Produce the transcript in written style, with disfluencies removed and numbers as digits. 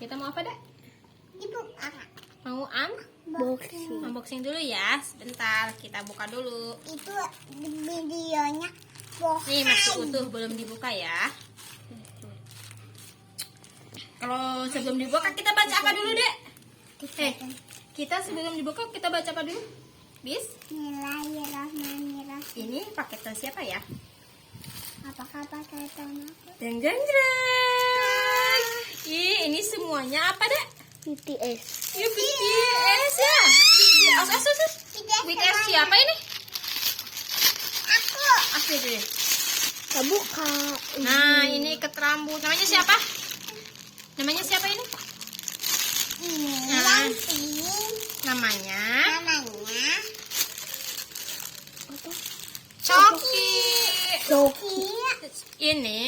Kita mau apa, Dek? Dibuka. Mau unboxing dulu ya. Sebentar, kita buka dulu. Itu videonya bohong. Nih masih utuh, belum dibuka ya. Kalau sebelum dibuka kita baca apa dulu, Dek? Kita sebelum dibuka kita baca apa dulu? Bismillahirrahmanirrahim. Ini paketan siapa ya? Apakah paketan aku? Jeng. Ini semuanya apa, Dek? BTS. Ya, BTS ya. BTS siapa ini? Aku deh. Kita buka. Nah, ini ikat rambut. Namanya siapa? Namanya siapa ini? Ini Nah. yang pink. Namanya Namanya Coki. Coki. Ini